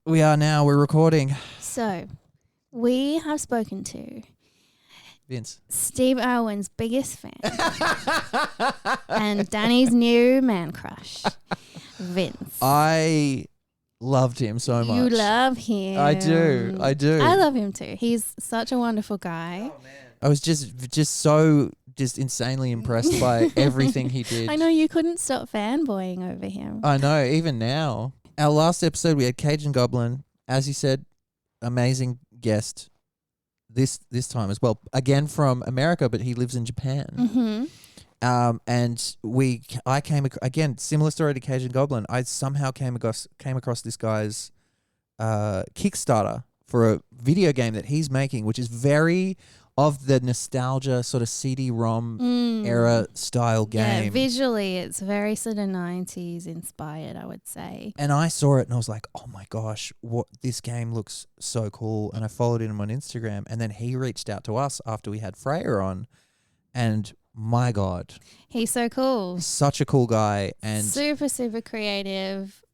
We are now. We're recording. So, we have spoken to Vince. Steve Irwin's biggest fan and Danny's new man crush, Vince. I loved him so much. You love him. I do. I love him too. He's such a wonderful guy. Oh, man. I was just insanely impressed by everything he did. I know you couldn't stop fanboying over him. I know, even now. Our last episode, we had Cajun Goblin. As you said, amazing guest this time as well. Again from America, but he lives in Japan. Mm-hmm. And I came again, similar story to Cajun Goblin. I somehow came across this guy's Kickstarter for a video game that he's making, which is very of the nostalgia sort of CD-ROM era style game. Yeah, visually it's very sort of 90s inspired, I would say. And I saw it and I was like, oh my gosh, this game looks so cool. And I followed him on Instagram, and then he reached out to us after we had Freya on, and my God. He's so cool. Such a cool guy. And super, super creative.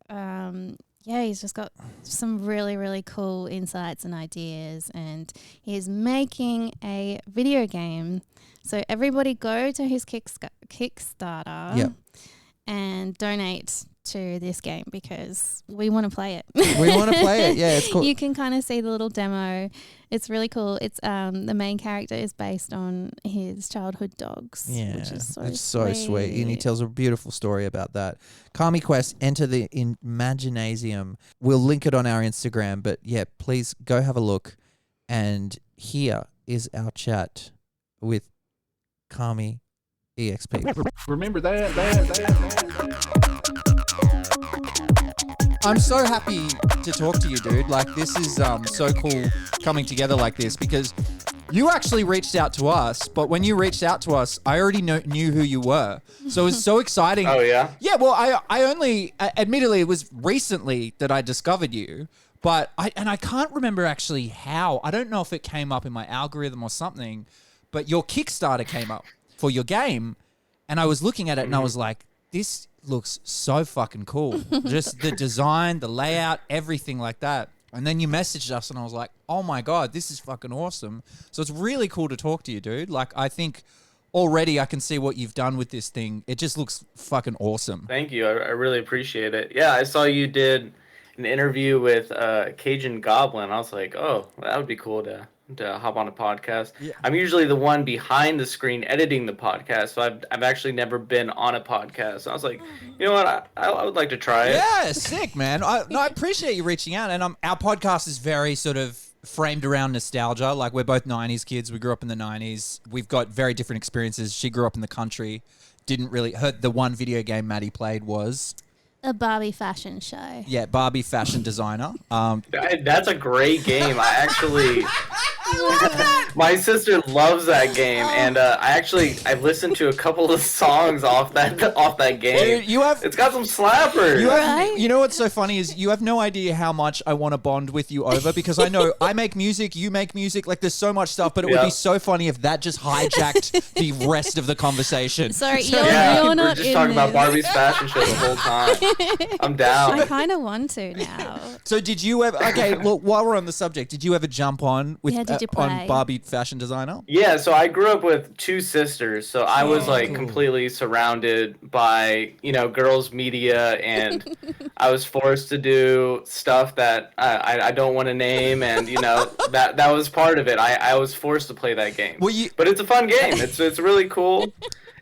Yeah, he's just got some really, really cool insights and ideas, and he's making a video game. So everybody go to his Kickstarter and donate to this game because we want to play it. We want to play it. Yeah, it's cool. You can kind of see the little demo. It's really cool. It's the main character is based on his childhood dogs. Yeah, which is it's so sweet. And he tells a beautiful story about that. Kami Quest, enter the Imaginasium. We'll link it on our Instagram, but yeah, please go have a look. And here is our chat with Kami EXP. Remember that. I'm so happy to talk to you, dude. Like, this is so cool coming together like this, because you actually reached out to us, but when you reached out to us, I already knew who you were. So it was so exciting. Oh, yeah? Yeah, well, I only, admittedly, it was recently that I discovered you, but I can't remember actually how. I don't know if it came up in my algorithm or something, but your Kickstarter came up for your game, and I was looking at it and I was like, this looks so fucking cool. Just the design, the layout, everything like that. And then you messaged us and I was like, oh my God, this is fucking awesome. So it's really cool to talk to you, dude. Like, I think already I can see what you've done with this thing. It just looks fucking awesome. Thank you. I really appreciate it. Yeah, I saw you did an interview with Cajun Goblin. I was like, oh, that would be cool to hop on a podcast. Yeah. I'm usually the one behind the screen editing the podcast, so I've actually never been on a podcast. So I was like, you know what, I would like to try it. Yeah, sick, man. I appreciate you reaching out. And our podcast is very sort of framed around nostalgia. Like, we're both 90s kids. We grew up in the 90s. We've got very different experiences. She grew up in the country. Didn't really hurt. The one video game Maddie played was a Barbie fashion show. Yeah, Barbie fashion designer. That's a great game. I actually, my sister loves that game, and I listened to a couple of songs off that game. Dude, it's got some slappers. Right? You know what's so funny is you have no idea how much I want to bond with you over, because I know I make music, you make music, like there's so much stuff, but it would be so funny if that just hijacked the rest of the conversation. Sorry, you're not we're just talking about Barbie's fashion show the whole time. I'm down. I kind of want to now. So did you ever, okay, look, while we're on the subject, did you ever jump on with did you play? on Barbie fashion designer? Yeah, so I grew up with two sisters, so I was like completely surrounded by, girls' media, and I was forced to do stuff that I don't want to name, and that was part of it. I was forced to play that game. But it's a fun game. It's really cool.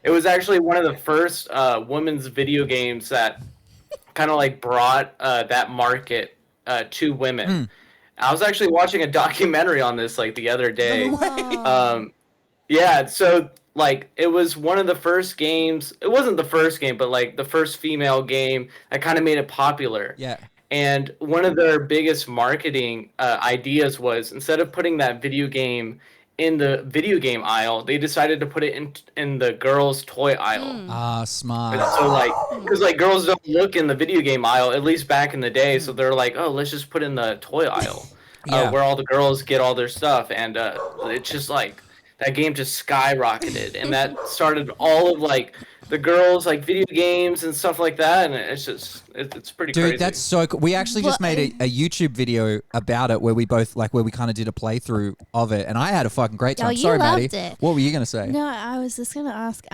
It was actually one of the first women's video games that kind of like brought that market to women. I was actually watching a documentary on this like the other day. Yeah, so like it was one of the first games. It wasn't the first game, but like the first female game that kind of made it popular. Yeah. And one of their biggest marketing ideas was, instead of putting that video game in the video game aisle, they decided to put it in the girls' toy aisle. Ah, smart. And so like, because like girls don't look in the video game aisle, at least back in the day, so they're like, oh, let's just put in the toy aisle, where all the girls get all their stuff, and it's just like that game just skyrocketed, and that started all of like the girls like video games and stuff like that, and it's pretty Dude, crazy. that's so cool. We actually just made a YouTube video about it where we both where we kind of did a playthrough of it, and I had a fucking great time. Oh, you Sorry, Maddie. loved it. What were you gonna say? No, I was just gonna ask.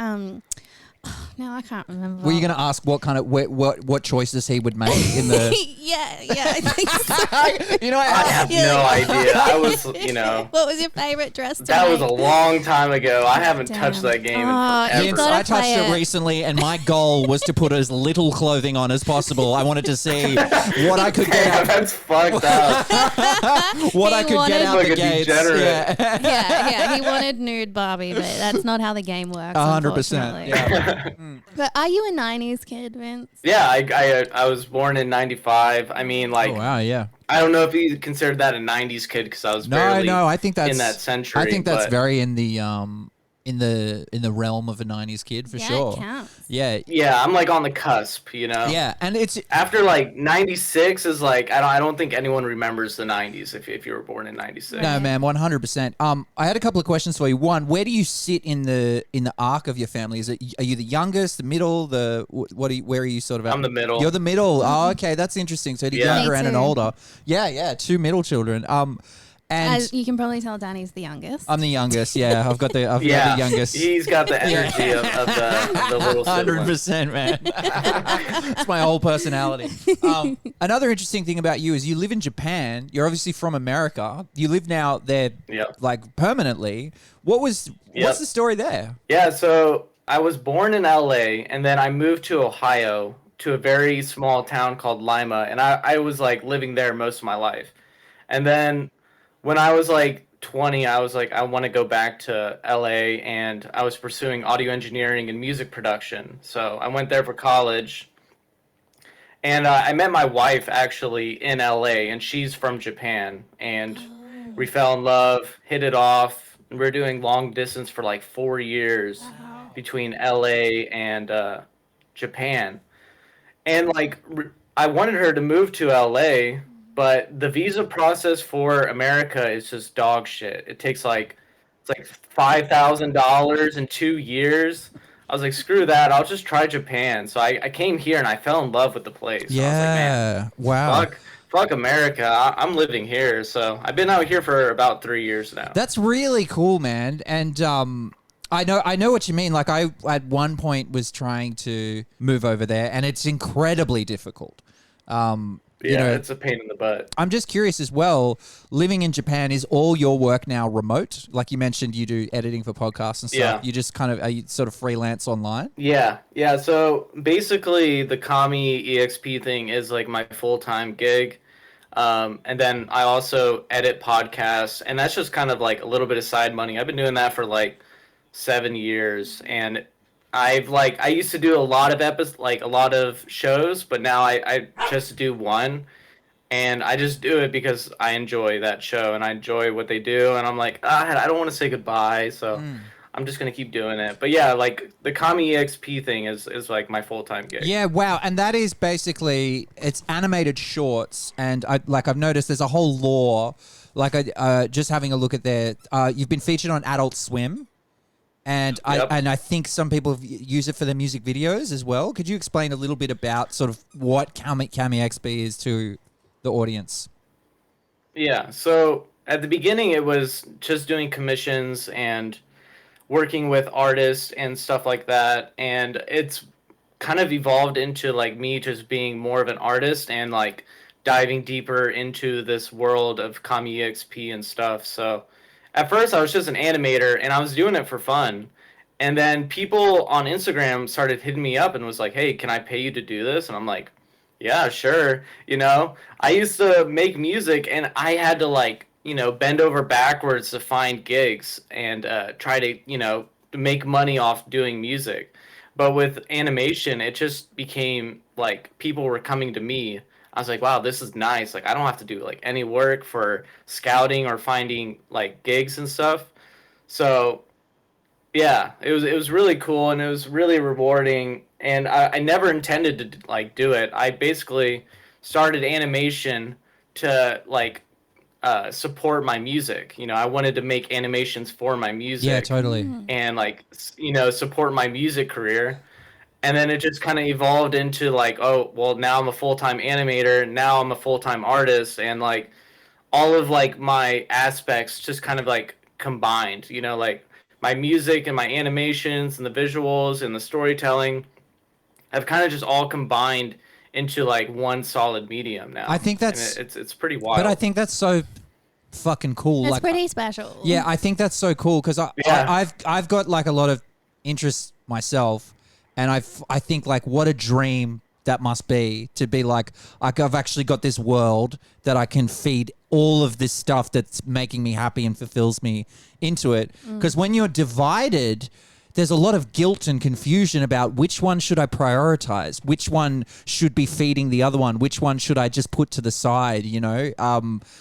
No, I can't remember. Were you gonna ask what kind of what choices he would make in the? yeah, I think so. You know, I have Yeah, no like- idea. I was, What was your favorite dress? that was a long time ago. I haven't touched Damn. that game Oh, in you forever. gotta I touched play it it. recently, and my goal was to put as little clothing on as possible. I wanted to see what I could get Damn, out, that's fucked up. what He I could wanted- get out Like the a gates. degenerate. Yeah. yeah. He wanted nude Barbie, but that's not how the game works. 100%. unfortunately. Yeah. But are you a '90s kid, Vince? Yeah, I was born in '95. I mean, like, Oh wow, yeah. I don't know if you considered that a '90s kid because I was No, barely no, I think that's in that century. I think that's but very in the realm of a '90s kid for Yeah, sure. it counts. Yeah, yeah, I'm like on the cusp, you know. yeah, and it's After like '96 is like I don't think anyone remembers the '90s if you were born in '96. no, man, 100%. I had a couple of questions for you. One, where do you sit in the arc of your family? Are you the youngest, the middle, where are you sort of at? I'm the middle. You're the middle. Oh, okay, that's interesting. So the Yeah. younger Me and an too. older. Yeah, two middle children. And As you can probably tell, Danny's the youngest. I'm the youngest. Yeah, I've got the Yeah, the youngest. he's got the energy of the little sibling. 100%, man. It's my whole personality. Another interesting thing about you is you live in Japan. You're obviously from America. You live now there, Yep. like permanently. What's Yep. the story there? Yeah, so I was born in LA and then I moved to Ohio to a very small town called Lima, and I was like living there most of my life. And then when I was like 20, I was like, I want to go back to LA, and I was pursuing audio engineering and music production. So I went there for college, and I met my wife actually in LA, and she's from Japan, and we fell in love, hit it off. We were doing long distance for like 4 years between LA and Japan. And like I wanted her to move to LA, but the visa process for America is just dog shit. It takes like it's like $5,000 in 2 years. I was like, screw that. I'll just try Japan. So I came here and I fell in love with the place. I was like, man, Yeah. Wow. fuck America. I'm living here. So I've been out here for about 3 years now. That's really cool, man. And I know what you mean. Like I at one point was trying to move over there, and it's incredibly difficult. Yeah, you know, it's a pain in the butt. I'm just curious as well. Living in Japan, is all your work now remote? Like you mentioned, you do editing for podcasts and stuff. Yeah. You just kind of are you sort of freelance online? Yeah. So basically, the Kami EXP thing is like my full-time gig. And then I also edit podcasts, and that's just kind of like a little bit of side money. I've been doing that for like 7 years, and I used to do a lot of a lot of shows, but now I just do one, and I just do it because I enjoy that show and I enjoy what they do, and I'm like, I don't want to say goodbye, so I'm just gonna keep doing it. But yeah, like the Kami EXP thing is like my full-time gig. Yeah, wow. And that is basically, it's animated shorts. And I've noticed there's a whole lore, just having a look at you've been featured on Adult Swim. And Yep. I think some people use it for their music videos as well. Could you explain a little bit about sort of what Kami XP is to the audience? Yeah, so at the beginning it was just doing commissions and working with artists and stuff like that, and it's kind of evolved into like me just being more of an artist and like diving deeper into this world of Kami EXP and stuff. So at first I was just an animator and I was doing it for fun. And then people on Instagram started hitting me up and was like, "Hey, can I pay you to do this?" And I'm like, "Yeah, sure." I used to make music and I had to like, bend over backwards to find gigs and try to, make money off doing music. But with animation, it just became like people were coming to me. I was like, wow, this is nice. Like, I don't have to do like any work for scouting or finding like gigs and stuff. So yeah, it was really cool and it was really rewarding. And I never intended to like do it. I basically started animation to like support my music. I wanted to make animations for my music. Yeah, totally. And like support my music career. and then it just kind of evolved into like, oh, well, now I'm a full-time animator, now I'm a full-time artist, and like all of like my aspects just kind of like combined, you know, like my music and my animations and the visuals and the storytelling have kind of just all combined into like one solid medium now. I think and that's, it's pretty wild. but I think that's so fucking cool. That's like, pretty special. yeah, I think that's so cool because Yeah. I've got like a lot of interest myself, and I think like what a dream that must be to be like I've actually got this world that I can feed all of this stuff that's making me happy and fulfills me into it. Because when you're divided, there's a lot of guilt and confusion about which one should I prioritize, which one should be feeding the other one, which one should I just put to the side, you know?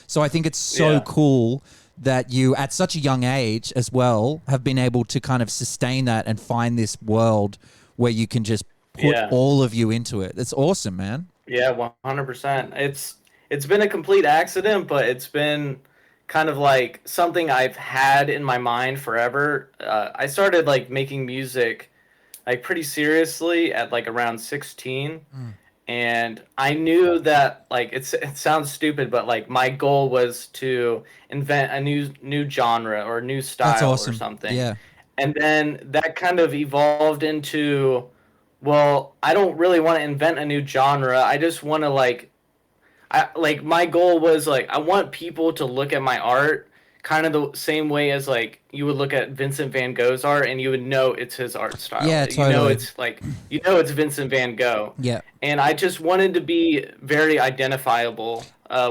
So I think it's so cool that you, at such a young age as well, have been able to kind of sustain that and find this world where you can just put all of you into it. It's awesome, man. Yeah, 100%. It's been a complete accident, but it's been kind of like something I've had in my mind forever. I started like making music like pretty seriously at like around 16. And I knew that like it sounds stupid, but like my goal was to invent a new genre or a new That's style awesome. or something. Yeah. And then that kind of evolved into, well, I don't really want to invent a new genre. I just want to like my goal was like I want people to look at my art kind of the same way as like you would look at Vincent van Gogh's art and you would know it's his art style. Yeah, totally. You know it's like it's Vincent van Gogh. Yeah. And I just wanted to be very identifiable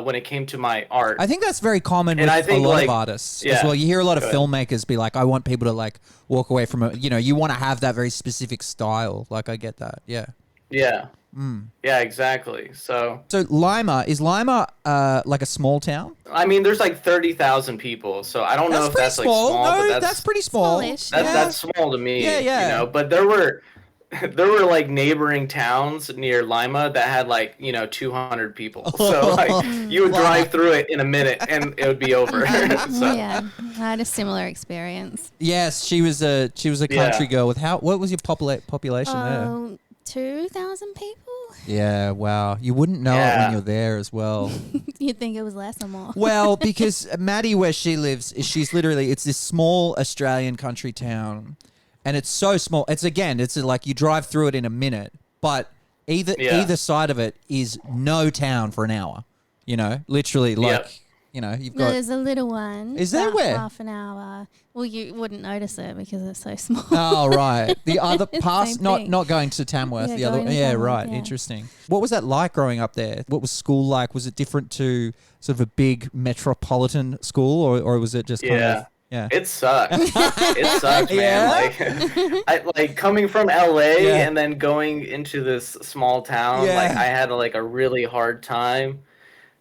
when it came to my art. I think that's very common with I think, a lot like, of artists as yeah. well. You hear a lot of Go ahead. filmmakers be like, I want people to like walk away from it. You know, you want to have that very specific style. Like, I get that. Yeah. Yeah. Yeah, exactly. So Lima, is Lima like a small town? I mean, there's like 30,000 people, so I don't know if pretty that's like small. small, No, but that's pretty small. Smallish. that's small to me. Yeah, yeah. You know, but there were like neighboring towns near Lima that had like 200 people. So like you would drive through it in a minute and it would be over. So Yeah, I had a similar experience. Yes, she was a country girl with what was your population there? Oh, 2,000 people? Yeah, wow. You wouldn't know it Yeah. when you're there as well. You'd think it was less or more. Well, because Maddie, where she lives, it's this small Australian country town, and it's so small. It's like you drive through it in a minute, but either side of it is no town for an hour. You know, literally, like you've No, got. there's a little one. Is there about where? half an hour. Well, you wouldn't notice it because it's so small. Oh right, the other past, Same not thing. not going to Tamworth. Yeah, The other, going to yeah, Tamworth, right. yeah. Interesting. What was that like growing up there? What was school like? Was it different to sort of a big metropolitan school, or was it just kind of yeah? It sucked. It sucked, man. Yeah? Like coming from LA Yeah. and then going into this small town, Yeah. like I had like a really hard time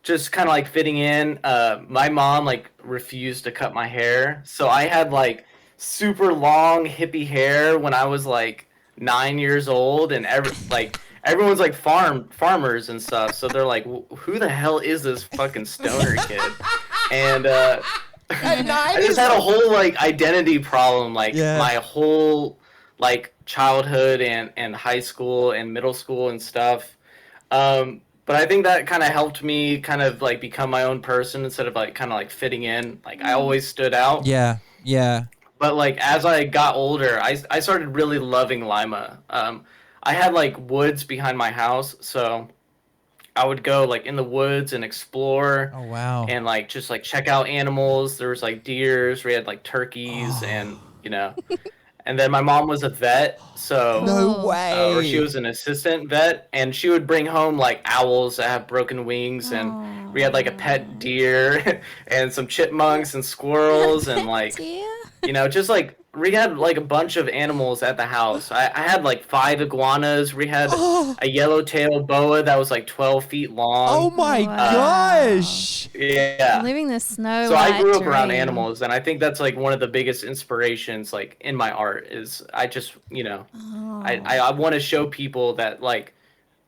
just kind of like fitting in. My mom like refused to cut my hair, so I had like super long hippie hair when I was like 9 years old, and everyone's like farmers and stuff, so they're like, who the hell is this fucking stoner kid? And I just had a whole like identity problem, like my whole like childhood and high school and middle school and stuff. But I think that kind of helped me kind of like become my own person instead of like kind of like fitting in. Like I always stood out. Yeah, yeah. But like as I got older, I started really loving Lima. I had like woods behind my house, so I would go like in the woods and explore. Oh wow. And like just like check out animals. There was like deers. We had like turkeys, and and then my mom was a vet, so No way. or she was an assistant vet, and she would bring home like owls that have broken wings, and we had like a pet deer and some chipmunks and squirrels and like Dear? just like we had like a bunch of animals at the house. I had like 5 iguanas. We had a yellowtail boa that was like 12 feet long. Oh my Wow. gosh. Yeah. Living the snow. So I grew up around dream. animals, and I think that's like one of the biggest inspirations like in my art is I just I want to show people that like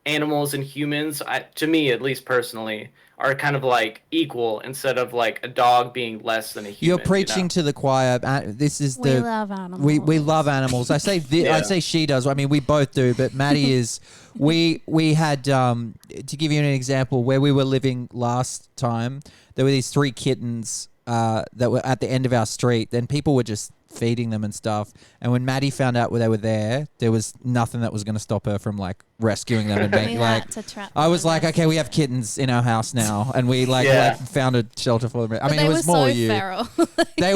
animals and humans, to me at least personally, are kind of like equal instead of like a dog being less than a human. You're preaching to the choir. This is We love animals. We love animals. I say I say she does. I mean, we both do, but Maddie is. We had to give you an example where we were living last time. There were these 3 kittens that were at the end of our street. Then people were just feeding them and stuff. And when Maddie found out where they were there was nothing that was going to stop her from like rescuing them and making like. I was like, okay, we have kittens in our house now, and we like found a shelter for them. I mean, it was more you. Feral. They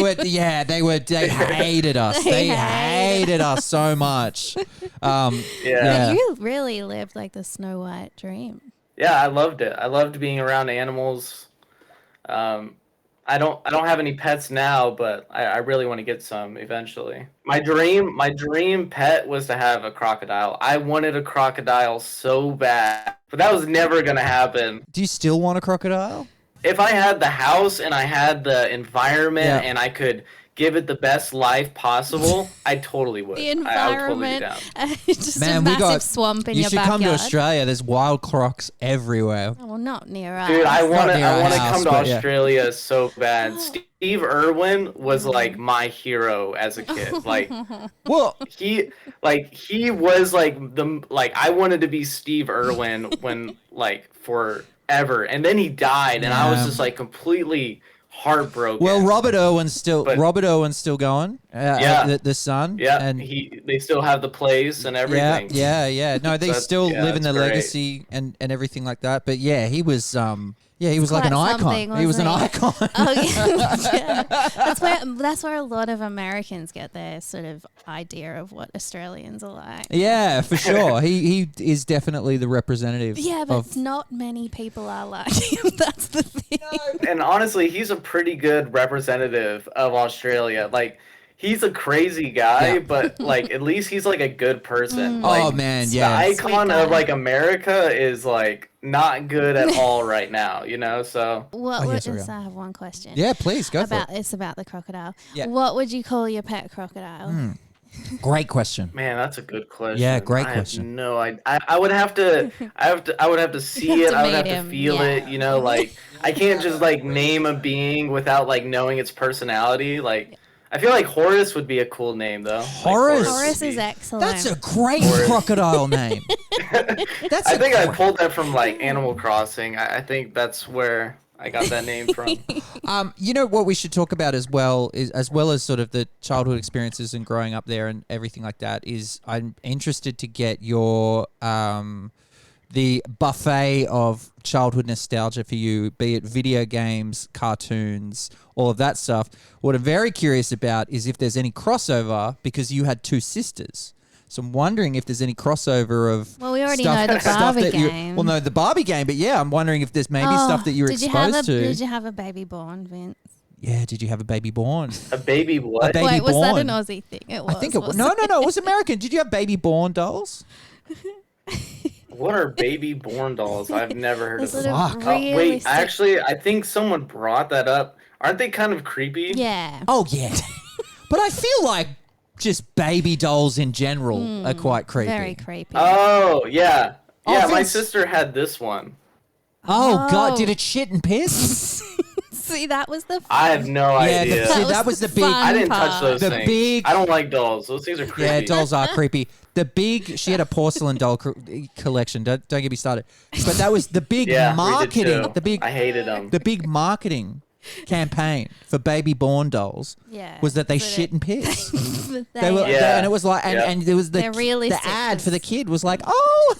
hated us. They hated us so much. But you really lived like the Snow White dream. Yeah, I loved it. I loved being around animals. I don't have any pets now, but I really want to get some eventually. My dream pet was to have a crocodile. I wanted a crocodile so bad, but that was never gonna happen. Do you still want a crocodile? If I had the house and I had the environment and I could give it the best life possible, I totally would. The environment, just Man, a massive swamp in your backyard. You should come to Australia. There's wild crocs everywhere. Oh, well, not near us. Dude, I want to come to but Australia so bad. Steve Irwin was like my hero as a kid. Like, well, he was like I wanted to be Steve Irwin when like forever, and then he died, and I was just like completely heartbroken. Well, Robert Irwin's still going. The son. Yeah, and they still have the place and everything. Yeah. No, they still live in the great. legacy and everything like that. But yeah, he was he was like an icon. He was an icon. Oh yeah. That's where a lot of Americans get their sort of idea of what Australians are like. Yeah, for sure. He is definitely the representative. Yeah, but not many people are like him. That's the thing. And honestly, he's a pretty good representative of Australia. Like, he's a crazy guy, but like at least he's like a good person. Like, oh man, yeah. The icon of like America is like not good at all right now, you know. So I have one question. Yeah, please go for it. It's about the crocodile. Yeah. What would you call your pet crocodile? Great question. Man, that's a good question. Yeah, great question. No, I would have to see it. I would have to feel it. You know, like I can't just like name a being without like knowing its personality. Like, I feel like Horace would be a cool name, though. Horace? Horace is excellent. That's a great crocodile name. I think I pulled that from, like, Animal Crossing. I think that's where I got that name from. You know what we should talk about as well as sort of the childhood experiences and growing up there and everything like that is I'm interested to get your... the buffet of childhood nostalgia for you, be it video games, cartoons, all of that stuff. What I'm very curious about is if there's any crossover, because you had 2 sisters. So I'm wondering if there's any crossover of we already know the Barbie game. Well, no, the Barbie game, but yeah, I'm wondering if there's maybe stuff that you were exposed to. Did you have a baby born, Vince? Yeah, did you have a baby born? A baby what? A baby Wait, born. was that an Aussie thing? It was. I think it was. No, it was American. Did you have baby born dolls? What are baby born dolls? I've never heard of them. Fuck. Wait, actually, I think someone brought that up. Aren't they kind of creepy? Yeah. Oh, yeah. But I feel like just baby dolls in general are quite creepy. Very creepy. Oh, yeah. Yeah, my Vince. sister had this one. Oh, God. Did it shit and piss? See, that was the fun. I have no idea. That was the big... I didn't touch those things. I don't like dolls. Those things are creepy. Yeah, dolls are creepy. She had a porcelain doll collection. Don't get me started. But that was the big marketing. I hated them. The big marketing campaign for baby born dolls was that they shit and piss. And it was like, and there was the ad for the kid was like, oh,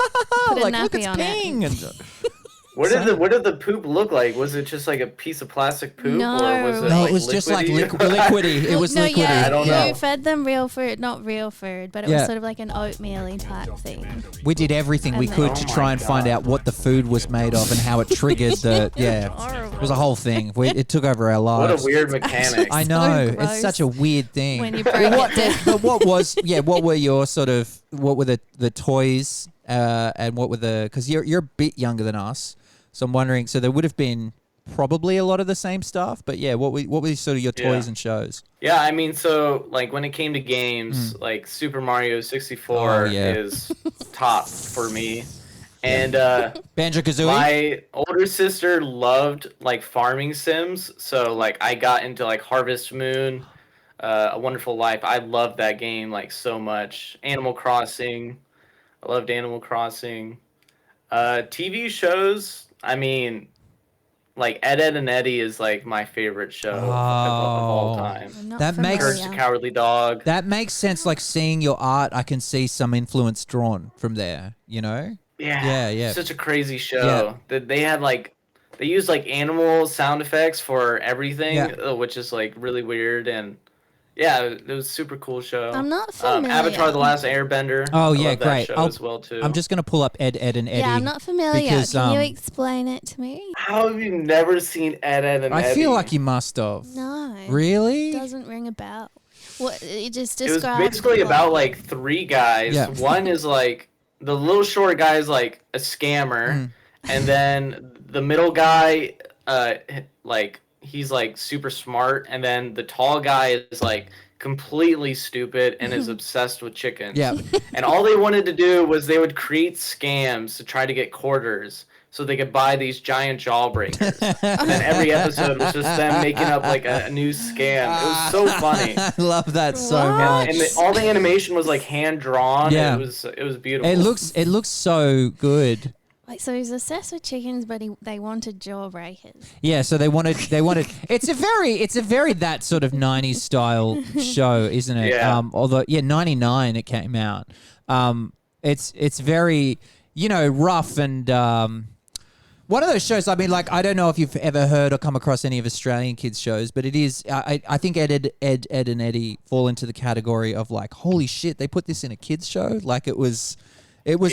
like look, it's ping. What did the poop look like? Was it just like a piece of plastic poop, or was it it was just like liquidy. It was liquidy. I don't know. You fed them real food, not real food, but it was sort of like an oatmeal-y type thing. We did everything we could to try and find out what the food was made of and how it triggered the. It was a whole thing. It took over our lives. What a weird mechanic. I know, it's such a weird thing. When you break it down. But what were your sort of what were the toys and what were because you're a bit younger than us. So I'm wondering, so there would have been probably a lot of the same stuff, but yeah, what were sort of your toys and shows? Yeah, I mean, so like when it came to games, like Super Mario 64 is top for me. And Banjo-Kazooie? my older sister loved like farming sims, so like I got into like Harvest Moon, A Wonderful Life. I loved that game like so much. Animal Crossing. I loved Animal Crossing. TV shows. I mean, like Ed, and Eddie is like my favorite show of all time. I'm not That makes- Courage familiar. the Cowardly Dog. That makes sense. Like seeing your art, I can see some influence drawn from there, you know? Yeah. Such a crazy show. That they had like they used like animal sound effects for everything, which is like really weird and yeah, it was a super cool show. I'm not familiar. Avatar: The Last Airbender. Oh, I yeah, love that great. show I'll- as well too. I'm just going to pull up Ed, and Eddie. Yeah, I'm not familiar. because, Can you explain it to me? How have you never seen Ed, and I Eddie? feel like you must have. No. Really? Doesn't ring a bell. What it just It was describes. basically the plot. about like three guys. Yeah. One is like the little short guy is like a scammer, and then the middle guy, like he's like super smart, and then the tall guy is like completely stupid and is obsessed with chickens. Yeah. And all they wanted to do was they would create scams to try to get quarters so they could buy these giant jawbreakers. And then every episode was just them making up like a new scam. It was so funny. I love that so What? much. And all the animation was like hand drawn. Yeah. It was beautiful. It looks so good. Like, so he's obsessed with chickens, but they wanted jawbreakers. Yeah, so they wanted it's a very that sort of 90s style show, isn't it? Yeah. Although 99 it came out. It's very, rough and one of those shows. I mean, like, I don't know if you've ever heard or come across any of Australian kids shows, but it is. I think Ed, and Eddie fall into the category of like, holy shit, they put this in a kids show. Like it was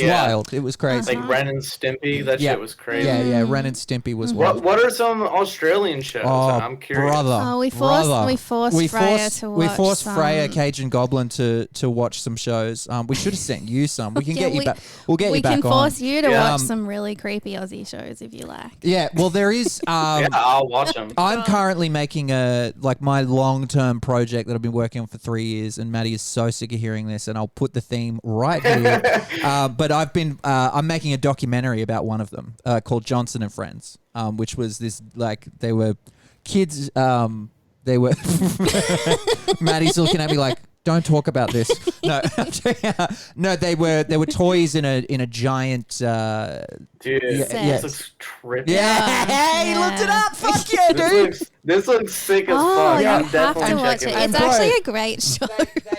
Yeah. wild. It was crazy. like Ren and Stimpy. That Yeah. shit was crazy. Yeah. Ren and Stimpy was wild. What are some Australian shows? Oh, I'm curious. brother. Oh, we brother. forced Freya to watch We forced some- Freya, Cage and Goblin to watch some shows. We should have sent you some. We can Yeah, get you we- back. We'll get We you back can on. force you to Yeah. watch some really creepy Aussie shows if you like. Yeah, well, there is. Yeah, I'll watch them. I'm currently making my long-term project that I've been working on for 3 years, and Maddie is so sick of hearing this, and I'll put the theme right here. But I'm making a documentary about one of them called Johnson and Friends, which was this, like, they were kids. They were. Maddie's looking at me like, don't talk about this. No, no, they were toys in a giant. Dude, yeah. this looks trippy. Yeah, hey, Yeah. looked it up. Fuck yeah, dude. This looks sick as Oh, fuck. you I'm have definitely to watch checking it. it. It's And actually bro- a great show.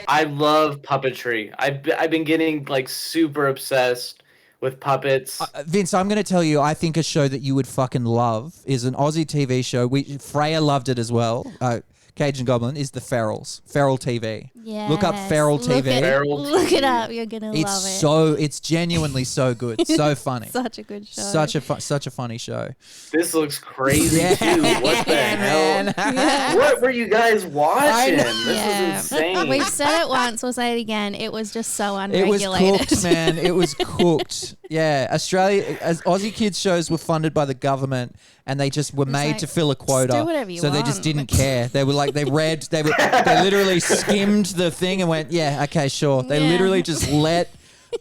I love puppetry. I've been getting like super obsessed with puppets. Vince, I'm going to tell you, I think a show that you would fucking love is an Aussie TV show. Freya loved it as well. Cage and Goblin is the Ferals. Feral TV. Look up Yes. Feral Look TV. it- Feral Look it TV. up. You're gonna It's love it. it's genuinely so good, so funny. Such a good show. Such a funny show. This looks crazy Yeah, too. What the hell? Yeah. What were you guys watching? know. This Yeah. is insane. We've said it once. We'll say it again. It was just so It was unregulated. cooked, man. It was cooked. Yeah, Aussie kids shows were funded by the government, and they just were made like, to fill a quota. do whatever you so they just want. didn't care. They were like, they literally skimmed the thing and went, yeah, okay, sure. They Yeah. literally just let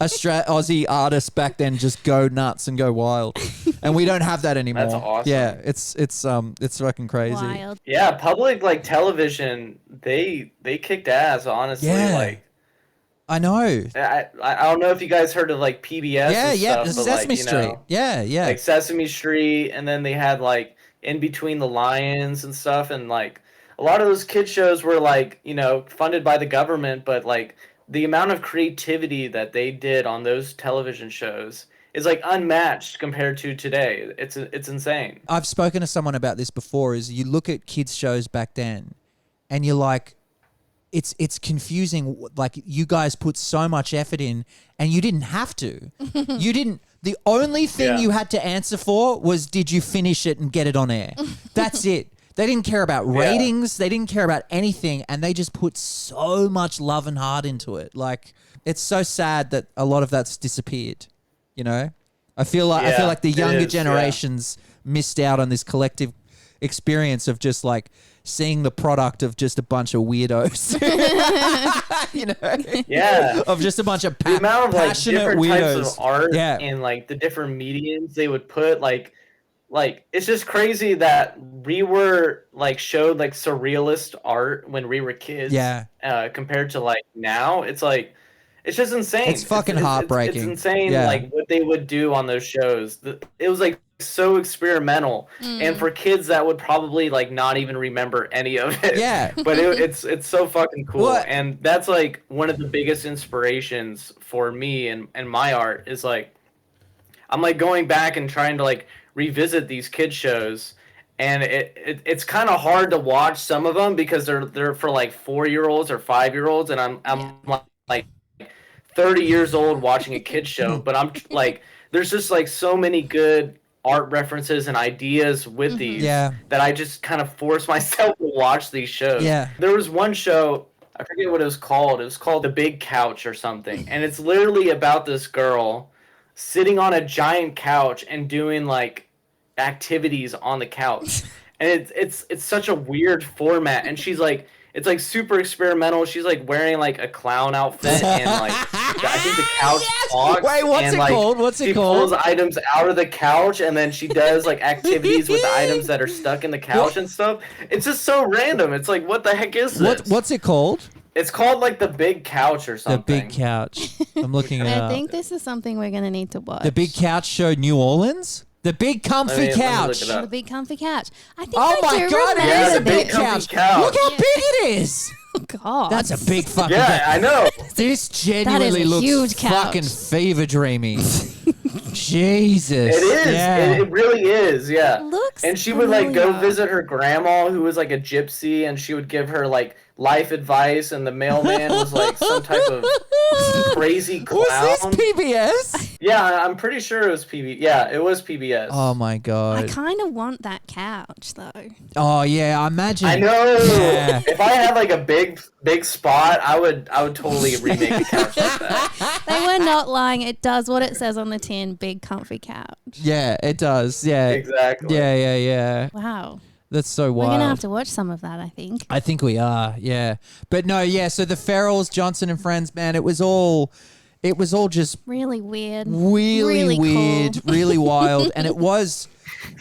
Aussie artists back then just go nuts and go wild, and we don't have that anymore. That's awesome. Yeah, it's fucking crazy. Wild. Yeah, public like television, they kicked ass. Honestly, Yeah. like I know. I don't know if you guys heard of like PBS. Yeah, and yeah. stuff, but, Sesame like, you Street. know, Yeah. like Sesame Street, and then they had like In Between the Lions and stuff, and like a lot of those kid shows were like funded by the government, but like the amount of creativity that they did on those television shows is like unmatched compared to today. It's insane. I've spoken to someone about this before. Is you look at kids shows back then, and you're like, it's confusing. Like, you guys put so much effort in, and you didn't have to. You didn't. The only thing Yeah. you had to answer for was, did you finish it and get it on air? That's it. They didn't care about ratings. They didn't care about anything, and they just put so much love and heart into it. Like, it's so sad that a lot of that's disappeared. I feel like Yeah, the it younger is, yeah. generations missed out on this collective experience of just like seeing the product of just a bunch of weirdos. You know? Yeah. Of just a bunch of The amount of like passionate different weirdos. types of art Yeah. and like the different mediums they would put like it's just crazy that we were like showed like surrealist art when we were kids. Yeah. Compared to like now, it's like it's just insane. It's fucking heartbreaking. It's insane, Yeah. like what they would do on those shows. It was like so experimental, and for kids that would probably like not even remember any of it. Yeah. But it's so fucking cool, Well, and that's like one of the biggest inspirations for me and my art is like I'm like going back and trying to like revisit these kid shows, and it's kind of hard to watch some of them because they're for like 4-year-olds or 5-year-olds, and I'm like 30 years old watching a kid show, but I'm like there's just like so many good art references and ideas with these Yeah. that I just kind of force myself to watch these shows. Yeah. There was one show, I forget what it was called. It was called The Big Couch or something, and it's literally about this girl sitting on a giant couch and doing like activities on the couch. And it's such a weird format, and she's like it's like super experimental. She's like wearing like a clown outfit, and like I think the couch talks. Wait, what's and, it like, called? What's it she called? pulls items out of the couch, and then she does like activities with the items that are stuck in the couch and stuff. It's just so random. It's like, what the heck is this? What's it called? It's called like The Big Couch or The something. Big Couch. I'm looking it I up. think this is something we're going to need to watch. The Big Couch Show New Orleans? The Big Comfy Let me look Couch. it up. The big comfy couch. I think Oh I my do God, it remember is a the big Big Comfy couch. Couch. Look how big it is. Oh, God. That's a big fucking Yeah, I know. This genuinely a looks huge couch. fucking fever dreamy. Jesus. It is. Yeah. It really is. Yeah. Looks And she would like go familiar. visit her grandma, who was like a gypsy, and she would give her like life advice, and the mailman was like some type of crazy clown. Was this PBS? Yeah, I'm pretty sure it was PB. Yeah, it was PBS. Oh my I God. kind of want that couch, though. Oh yeah, I imagine. I know. Yeah. If I had like a big spot, I would totally remake the couch like that. They were not lying. It does what it says on the tin, big comfy couch. Yeah, it does. Yeah. Exactly. Yeah. Wow. That's so We're wild. going to have to watch some of that, I think. I think we are, yeah. But no, yeah, so the Ferrells, Johnson and Friends, man, it was all just Really weird. really weird, cool. really wild. And it was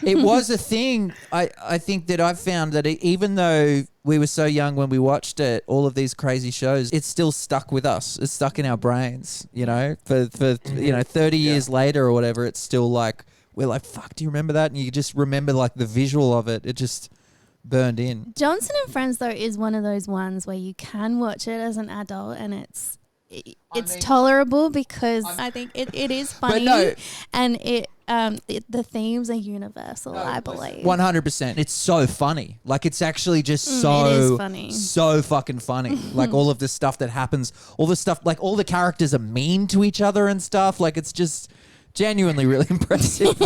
a thing, I think that I've found that even though we were so young when we watched it, all of these crazy shows, it's still stuck with us. It's stuck in our brains, you know, for 30 years later or whatever, it's still like, we're like, fuck, do you remember that? And you just remember like the visual of it. It just burned in. Johnson and Friends, though, is one of those ones where you can watch it as an adult and it's tolerable because I think it is funny, no. and the themes are universal, I believe. 100%. It's so funny. Like, it's actually just It so is funny. so fucking funny. Like, all of the stuff that happens, all the stuff, like, all the characters are mean to each other and stuff. Like, it's just genuinely really impressive.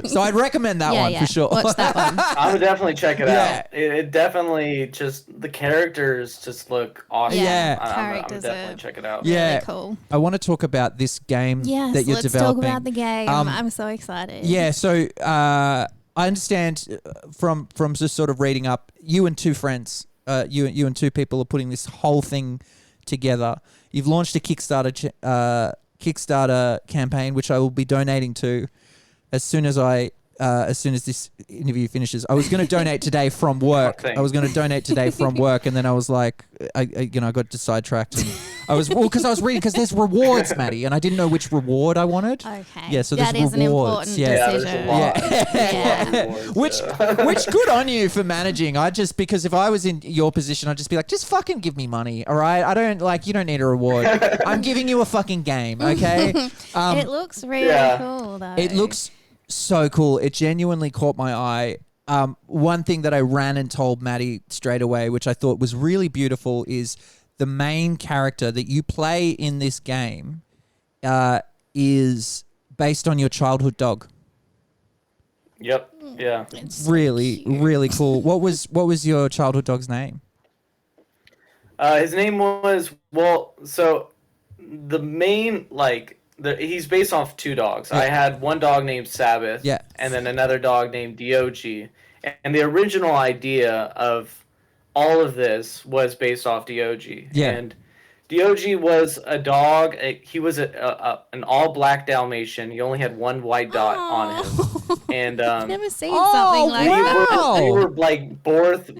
So I'd recommend that one for sure. Watch that one. I would definitely check it Yeah. out. It definitely just the characters just look awesome. Yeah. I'm Characters definitely are check it out. Yeah. Really cool. I want to talk about this game Yes, that you're let's developing. talk about the game. Um, I'm so excited. Yeah, so I understand from just sort of reading up, you and two friends, you and two people are putting this whole thing together. You've launched a Kickstarter campaign, which I will be donating to as soon as this interview finishes. I was going to donate today from work. Thanks. I was going to donate today from work, and then I was like, I got sidetracked. And because I was reading, because there's rewards, Maddie, and I didn't know which reward I wanted. Okay. Yeah, so there's that is rewards. an important Yeah, there's decision. a lot. Yeah. Which good on you for managing. Because if I was in your position, I'd just be like, just fucking give me money, all right? You don't need a reward. I'm giving you a fucking game, okay? It looks really Yeah. cool, though. It looks so cool. It genuinely caught my eye. One thing that I ran and told Maddie straight away, which I thought was really beautiful, is the main character that you play in this game is based on your childhood dog. Yep. Yeah. It's so Really, cute. really cool. What was your childhood dog's name? His name was so the main he's based off two dogs. I had one dog named Sabbath, Yeah. and then another dog named Dog, And the original idea of all of this was based off Dog. Yeah. And Dog was a dog. He was an all black Dalmatian. He only had one white dot on him. Oh. And I've never seen something like wow. that. we were like both.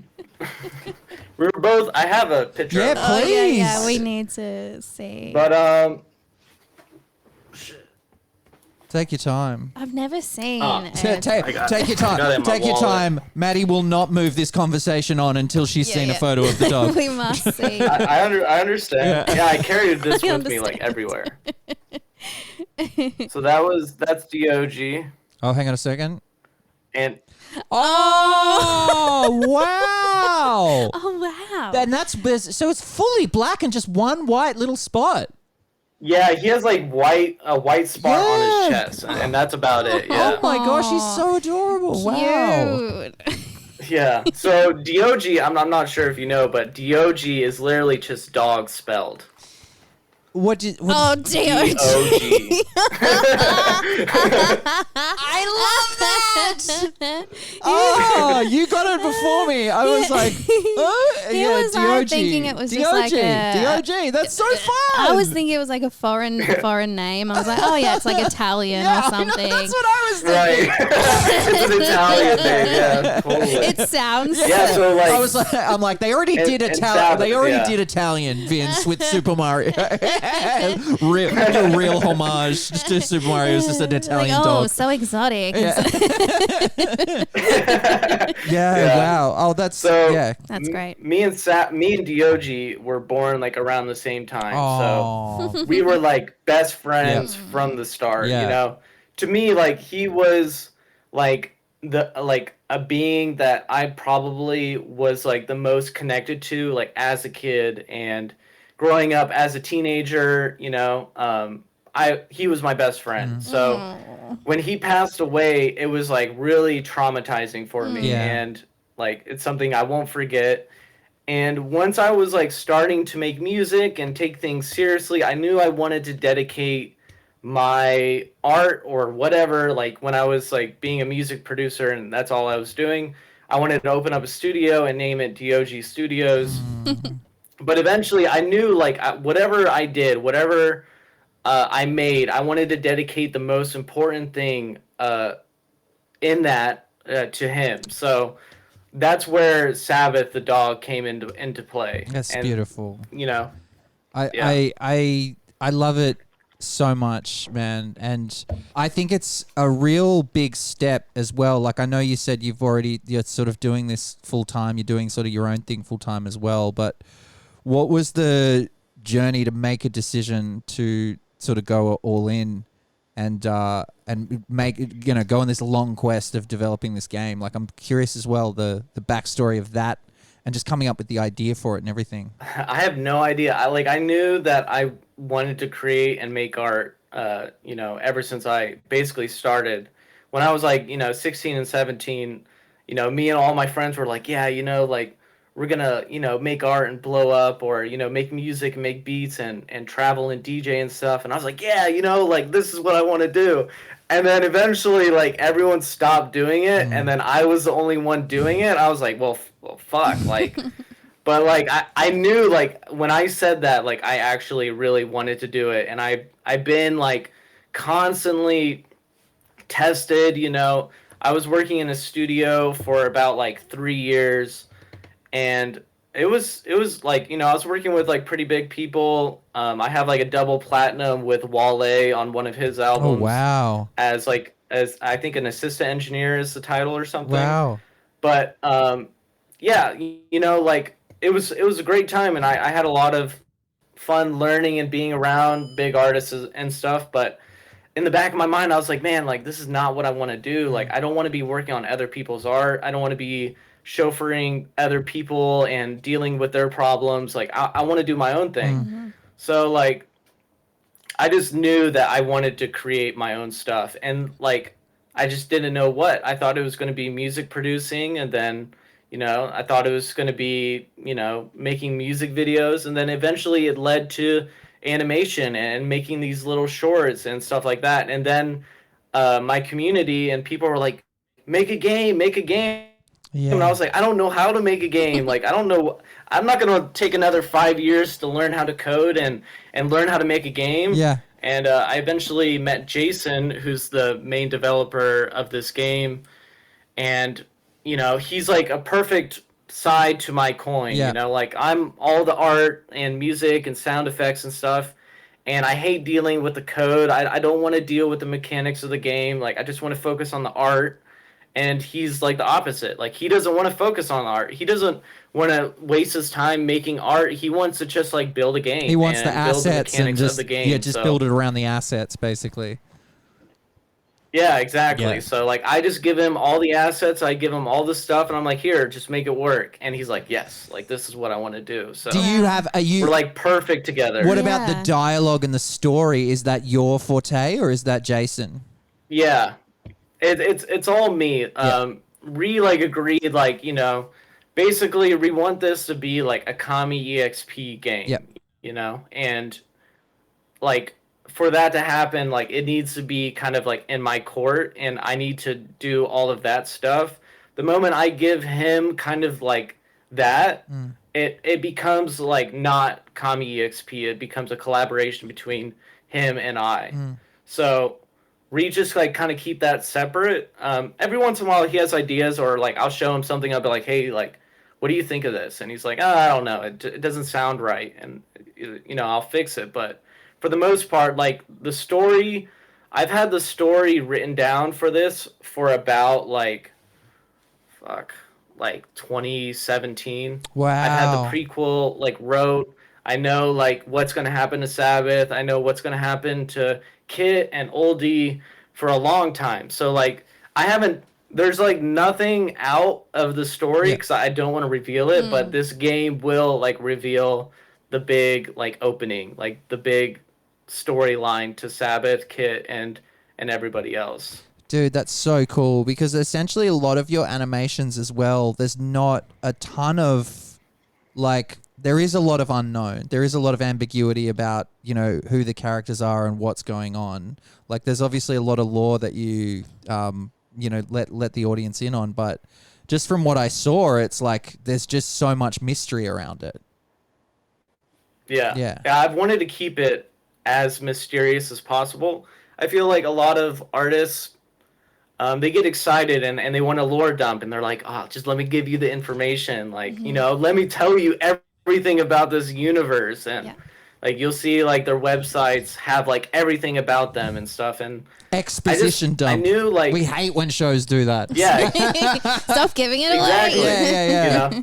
We were both. I have a picture. Yeah, of him. Oh yeah, yeah. Please. We need to see. But Take your time. I've never seen. Take your got it time. in my Take your wallet. time. Maddie will not move this conversation on until she's Yeah, seen a yeah. photo of the dog. We must see. I understand. Yeah. Yeah, I carried this I with me like understand. everywhere. So that's Dog, Oh, hang on a second. and Oh, wow. Oh wow. And that's so it's fully black and just one white little spot. yeah, he has like a white spot on Yeah. his chest, and that's about it. Yeah, Oh my gosh, he's so adorable. Wow. Cute. yeah. So Dog, I'm not sure if you know, but Dog is literally just dog spelled. What did Oh dear. Dog. I love that. Oh, you got it before me. I was like, oh, He yeah, was, DOG. thinking it was just like a- DOG. That's so fun. I was thinking it was like a foreign name. I was like, oh yeah, it's like Italian yeah, or I know, something. that's what I was thinking. Right. It's an Italian name. Yeah, totally. It sounds. Yeah, so like I was like, I'm like, they already And- did and Italian. Sabbath, They already yeah. did Italian, Vince, with Super Mario. real homage to Super Mario. It was just an Like, Italian oh, dog. so exotic. Yeah. Yeah. Wow. Oh, that's So- yeah. That's great. me and Dog were born like around the same time. Oh. So we were like best friends from the start, Yeah. you know. To me, like he was like a being that I probably was like the most connected to like as a kid and growing up as a teenager, you know. He was my best friend. So when he passed away, it was like really traumatizing for me, Yeah. and like it's something I won't forget. And once I was like starting to make music and take things seriously, I knew I wanted to dedicate my art or whatever, like when I was like being a music producer and that's all I was doing, I wanted to open up a studio and name it DOG Studios. But eventually I knew like whatever I did, whatever I made, I wanted to dedicate the most important thing in that to him. So that's where Sabbath the dog came into play. That's And, beautiful. You know, I love it so much, man, and I think it's a real big step as well. Like I know you said you're sort of doing this full time. You're doing sort of your own thing full time as well. But what was the journey to make a decision to sort of go all in and make go on this long quest of developing this game? Like I'm curious as well the backstory of that and just coming up with the idea for it and everything. I have no idea. I knew that I wanted to create and make art, you know, ever since I basically started. When I was like, you know, 16 and 17, you know, me and all my friends were like, yeah, you know, like we're gonna, you know, make art and blow up, or, you know, make music and make beats and travel and DJ and stuff. And I was like, yeah, you know, like this is what I want to do. And then eventually, like everyone stopped doing it, and then I was the only one doing it. I was like, well, fuck, like. But like I knew like when I said that, like I actually really wanted to do it, and I've been like constantly tested. You know, I was working in a studio for about like 3 years, and it was like, you know, I was working with like pretty big people. I have like a double platinum with Wale on one of his albums. Oh wow! As I think an assistant engineer is the title or something. Wow! But yeah, you know, like it was a great time, and I had a lot of fun learning and being around big artists and stuff. But in the back of my mind, I was like, man, like this is not what I want to do. Like I don't want to be working on other people's art. I don't want to be chauffeuring other people and dealing with their problems. Like I want to do my own thing. So like I just knew that I wanted to create my own stuff, and like I just didn't know what. I thought it was going to be music producing, and then, you know, I thought it was going to be, you know, making music videos, and then eventually it led to animation and making these little shorts and stuff like that. And then my community and people were like, make a game. Yeah. and I was like, I don't know how to make a game. Like, I don't know. I'm not going to take another 5 years to learn how to code and learn how to make a game. Yeah. And I eventually met Jason, who's the main developer of this game. And, he's like a perfect side to my coin. Yeah. Like, I'm all the art and music and sound effects and stuff. And I hate dealing with the code. I don't want to deal with the mechanics of the game. Like, I just want to focus on the art. And he's like the opposite. Like, he doesn't want to focus on art. He doesn't want to waste his time making art. He wants to just like build a game. He wants and the build assets the and just of the game. build it around the assets, basically. Yeah, exactly. Yeah. So like, I just give him all the assets. I give him all the stuff, and I'm like, here, just make it work. And he's like, yes, like this is what I want to do. So Do you have? we're like perfect together. What about the Yeah. dialogue and the story? Is that your forte or is that Jason? Yeah, it's all me. Re like agreed, like, basically we want this to be like a Kami EXP game. Yep. And like for that to happen, like it needs to be kind of like in my court, and I need to do all of that stuff. The moment I give him kind of like that, it becomes like not Kami EXP. It becomes a collaboration between him and I. So we just like kind of keep that separate. Every once in a while he has ideas, or like I'll show him something. I'll be like, hey, like, what do you think of this? And he's like, oh, I don't know. It doesn't sound right. And, I'll fix it. But for the most part, like the story, I've had the story written down for this for about like 2017. Wow. I've had the prequel like wrote. I know like what's going to happen to Sabbath. I know what's going to happen to Kit and Oldie for a long time. So like there's like nothing out of the story because I don't want to reveal it, but this game will like reveal the big like opening, like the big storyline to Sabbath, Kit, and everybody else. Dude, that's so cool because essentially a lot of your animations as well, there's not a ton of like, there is a lot of unknown. There is a lot of ambiguity about, who the characters are and what's going on. Like there's obviously a lot of lore that you, let the audience in on, but just from what I saw, it's like there's just so much mystery around it. Yeah. I've wanted to keep it as mysterious as possible. I feel like a lot of artists, they get excited and they want a lore dump, and they're like, oh, just let me give you the information. Like, let me tell you everything about this universe. And like, you'll see like their websites have like everything about them and stuff. And exposition dump. I knew like, we hate when shows do that. Yeah. Stop giving it Exactly. away. Yeah.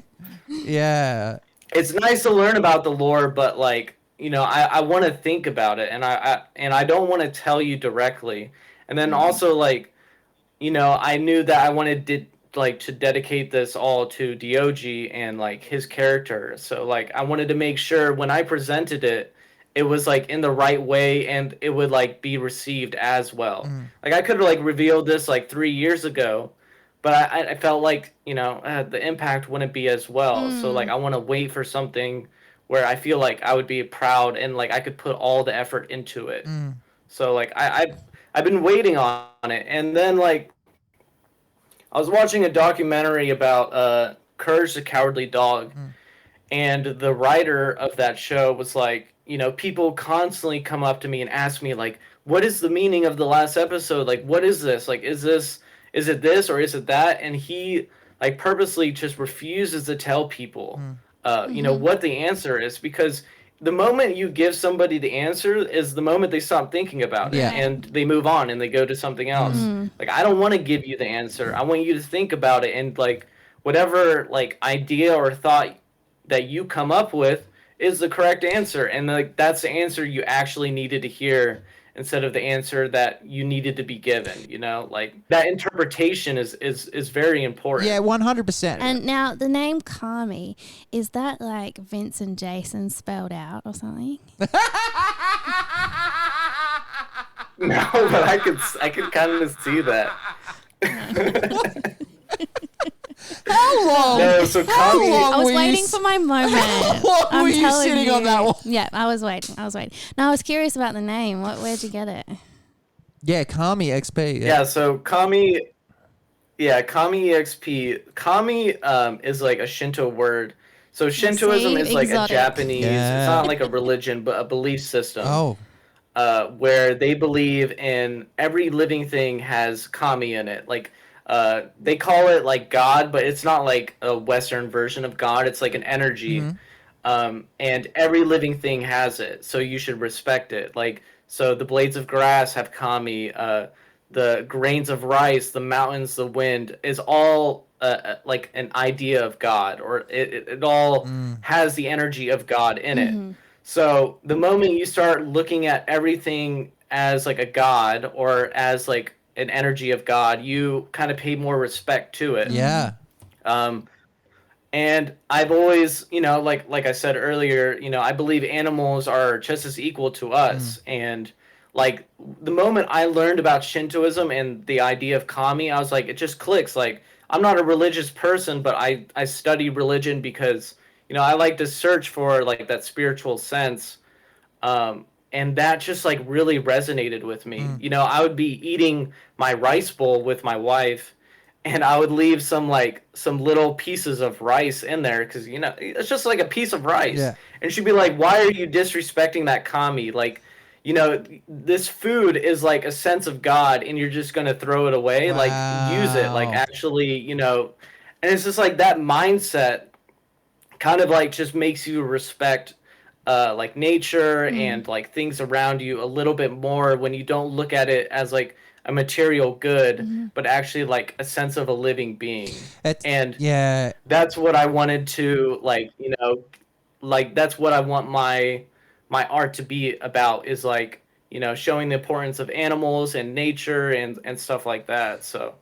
Yeah. It's nice to learn about the lore, but like, I want to think about it, and I don't want to tell you directly. And then also like, I knew that I wanted to dedicate this all to Dog and like his character. So like I wanted to make sure when I presented it, it was like in the right way and it would like be received as well. Like I could have like revealed this like 3 years ago, but I felt like, the impact wouldn't be as well. So like I want to wait for something where I feel like I would be proud and like I could put all the effort into it. So like I've been waiting on it. And then like I was watching a documentary about Courage the Cowardly Dog, and the writer of that show was like, people constantly come up to me and ask me like, what is the meaning of the last episode? Like, what is this? Like, is it this or is it that? And he like purposely just refuses to tell people, what the answer is, because the moment you give somebody the answer is the moment they stop thinking about it and they move on and they go to something else. Like, I don't want to give you the answer. I want you to think about it, and like whatever like idea or thought that you come up with is the correct answer. And like that's the answer you actually needed to hear instead of the answer that you needed to be given, like that interpretation is very important. Yeah, 100%. And now the name Kami, is that like Vince and Jason spelled out or something? No, but I could kind of see that. How long? No, so Kami, I was waiting for my moment. How long were you sitting on that one? Yeah, I was waiting. No, I was curious about the name. Where'd you get it? Yeah, Kami XP. Yeah, so Kami, Yeah, Kami EXP. Kami is like a Shinto word. So Shintoism see? is like a Exotic. Japanese. It's Yeah. not like a religion, but a belief system. Oh. Where they believe in every living thing has kami in it. Like, they call it like God, but it's not like a Western version of God. It's like an energy, and every living thing has it. So you should respect it. Like, so the blades of grass have kami. The grains of rice, the mountains, the wind is all like an idea of God, or it all has the energy of God in it. So the moment you start looking at everything as like a god or as like an energy of God, you kind of pay more respect to it. Yeah. Um, and I've always, like I said earlier, I believe animals are just as equal to us. And like the moment I learned about Shintoism and the idea of kami, I was like, it just clicks. Like I'm not a religious person, but I study religion because I like to search for like that spiritual sense. And that just like really resonated with me. I would be eating my rice bowl with my wife, and I would leave some little pieces of rice in there because it's just like a piece of rice. Yeah. And she'd be like, "Why are you disrespecting that kami? Like, this food is like a sense of God, and you're just gonna throw it away. Like, use it. Like, Wow. actually, And it's just like that mindset kind of like just makes you respect like nature and like things around you a little bit more when you don't look at it as like a material good, but actually like a sense of a living being. And Yeah. that's what I wanted to like that's what I want my art to be about, is like, showing the importance of animals and nature and stuff like that. So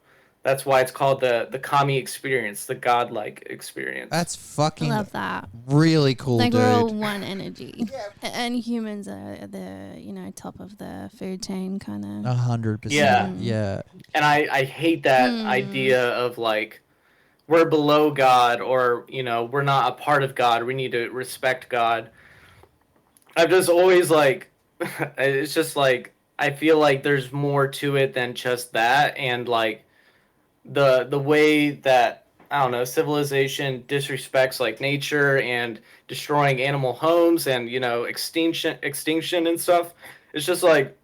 that's why it's called the kami experience, the godlike experience. That's I fucking love that. really cool, Like dude. we're all one energy. And humans are the, top of the food chain kind of. 100%. Yeah. Yeah. And I hate that idea of like we're below God, or we're not a part of God, we need to respect God. I've just always like it's just like I feel like there's more to it than just that. And like the way that, I don't know, civilization disrespects like nature and destroying animal homes and extinction and stuff, it's just like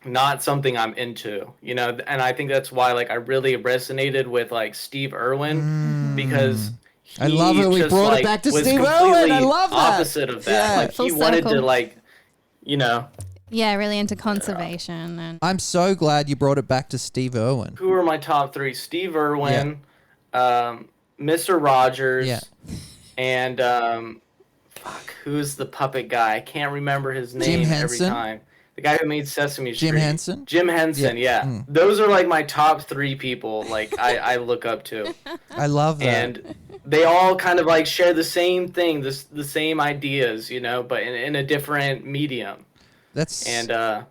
not something I'm into, and I think that's why like I really resonated with like Steve Irwin, because I love it. We just, brought it like, back to was Steve Irwin. completely I love that. opposite of that. Yeah. Like he Full wanted to circle. like Yeah, really into conservation and I'm so glad you brought it back to Steve Irwin. who are my top three? Steve Irwin, Mr. Rogers, Yeah. and who's the puppet guy? I can't remember his name Jim every Henson? time. The guy who made Sesame Street. Jim Henson? Jim Henson, Yeah. yeah. Those are like my top three people like I look up to. I love that. And they all kind of like share the same thing, the same ideas, but in a different medium. That's And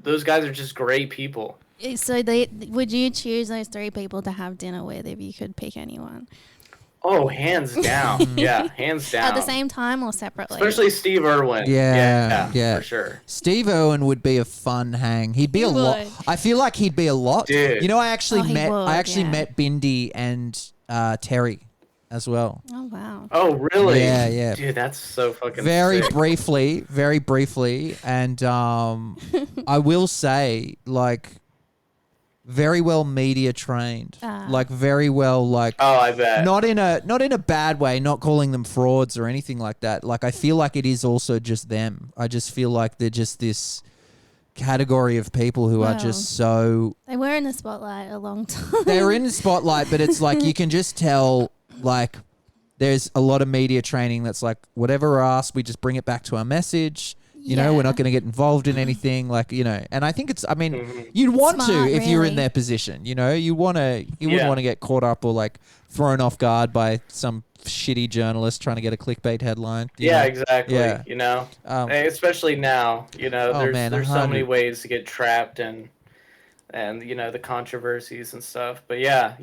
those guys are just great people. so would you choose those three people to have dinner with if you could pick anyone? Oh, hands down. Yeah, hands down. At the same time or separately? Especially Steve Irwin. Yeah. For sure. Steve Irwin would be a fun hang. He'd be He a lot. would. I feel like he'd be a lot. Dude. I actually He met would, met Bindi and Terry as well. Oh, wow. Oh, really? Yeah, yeah. Dude, that's so fucking Very sick. briefly, and I will say, like, very well media trained, like very well, like, Oh, I bet. not in a bad way, not calling them frauds or anything like that. Like, I feel like it is also just them. I just feel like they're just this category of people who are Wow. just so They were in the spotlight a long time. they're in the spotlight, but it's like you can just tell, like, there's a lot of media training that's like, whatever we're asked, we just bring it back to our message. We're Yeah. not going to get involved in anything, like, and I think it's, I mean, you'd want Smart, to if you're in really. their position, you wouldn't Yeah. want to get caught up or like thrown off guard by some shitty journalist trying to get a clickbait headline. you Yeah, know? exactly. Yeah. Especially now, there's man, so many 100. ways to get trapped, and and the controversies and stuff. But yeah,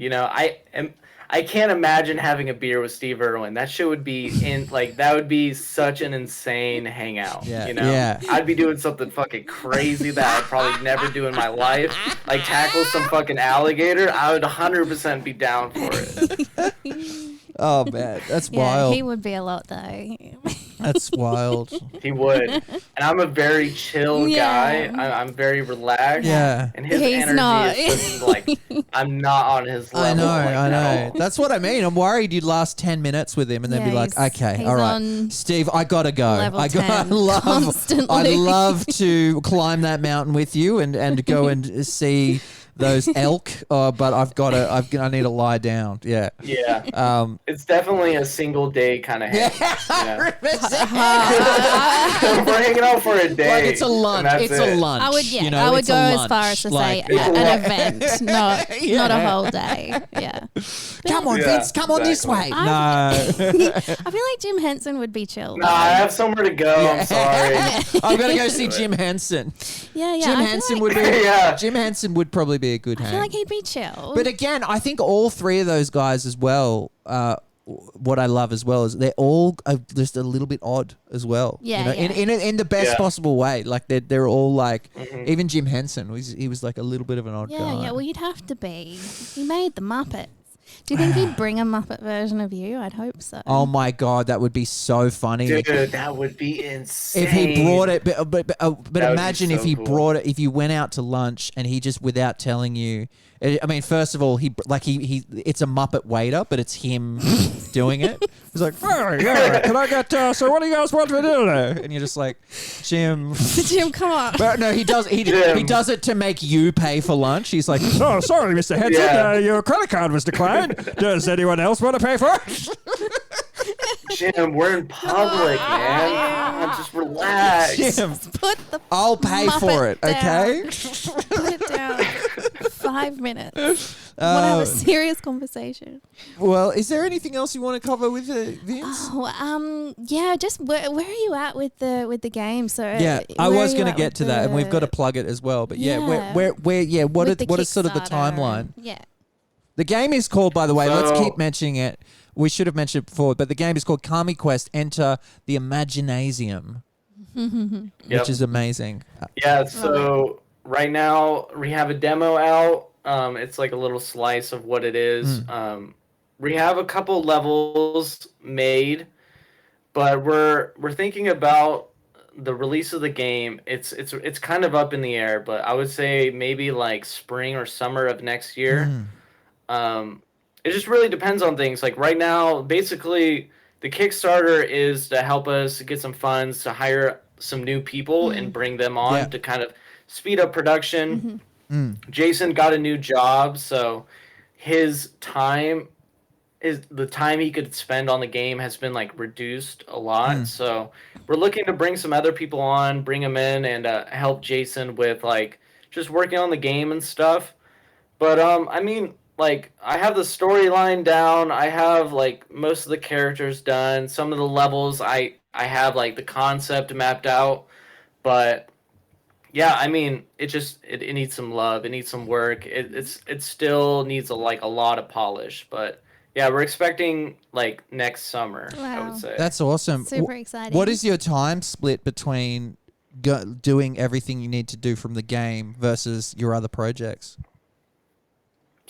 I can't imagine having a beer with Steve Irwin. That shit would be that would be such an insane hangout. Yeah. I'd be doing something fucking crazy that I'd probably never do in my life. Like tackle some fucking alligator. I would 100% be down for it. Oh man, that's Yeah, wild. he would be a lot though. That's wild. He would. And I'm a very chill Yeah. guy. I'm very relaxed. Yeah. And his He's energy not. is just like, I'm not on his I level. know, like, I know. no. That's what I mean. I'm worried you'd last 10 minutes with him and then Yeah, be like, he's- okay, he's all right, on Steve, I gotta go. level I 10 love, constantly. I'd love to climb that mountain with you and go and see those elk. But I need to lie down. Yeah. Yeah. It's definitely a single day kind of hang. We're hanging out for a day. Like it's a lunch. and that's It's a it. lunch. I would, you know, I would it's a go as lunch. far as to Like, say an event, not a whole day. Yeah. come on, Yeah, Vince, come on this way. exactly. No. I feel like Jim Henson would be chill. Nah, I have somewhere to go. I'm sorry. I'm gonna go see Jim Henson. Yeah, yeah. Jim I feel Henson like, would be. Yeah. Jim Henson would probably be a good I hang. feel like he'd be chill. But again, I think all three of those guys as well. What I love as well is they're all just a little bit odd as well. Yeah, you know, yeah. in the best Yeah. possible way. Like they're all like, even Jim Henson he was like a little bit of an odd yeah, guy. yeah. Well, you'd have to be. He made the Muppets. Do you think he'd bring a Muppet version of you? I'd hope so. Oh my god, that would be so funny. Dude, that would be insane. If he brought it, but That would be imagine if so he cool. brought it. If you went out to lunch and he just without telling you. I mean, first of all, he it's a Muppet waiter, but it's him doing it. He's like, oh, yeah, can I get so what do you guys want for dinner? And you're just like, Jim. Jim, come on. But no, he does Jim. does it to make you pay for lunch. He's like, oh, sorry, Mr. Henson, Yeah. your credit card was declined. Does anyone else want to pay for it? Jim, we're in public, man. Come on, just relax. Jim, Put the I'll pay for Muppet it, okay? Put it down. 5 minutes. I want to have a serious conversation. Well, is there anything else you want to cover with Vince? Oh, yeah. Just where are you at with the game? So Yeah, I where was are you going to at get with to that, and we've got to the- plug it as well. But yeah, Yeah. what with is sort of the Kickstarter? timeline? Yeah. The game is called, by the way, let's So- keep mentioning it. We should have mentioned it before, but the game is called Kami Quest Enter the Imaginasium, Yep. which is amazing. Yeah, so right now we have a demo out. It's like a little slice of what it is. We have a couple levels made, but we're thinking about the release of the game. It's kind of up in the air, but I would say maybe like spring or summer of next year. It just really depends on things. Like right now, basically the Kickstarter is to help us get some funds to hire some new people and bring them on Yeah. to kind of speed up production. Jason got a new job, so his time the time he could spend on the game has been like reduced a lot. So we're looking to bring some other people on, bring them in, and help Jason with like just working on the game and stuff. But I mean, like I have the storyline down. I have like most of the characters done. Some of the levels I have like the concept mapped out. But yeah, I mean, it needs some love. It needs some work. It still needs a lot of polish. But yeah, we're expecting like next summer. I Wow. would say. That's awesome. Super exciting. What is your time split between doing everything you need to do from the game versus your other projects?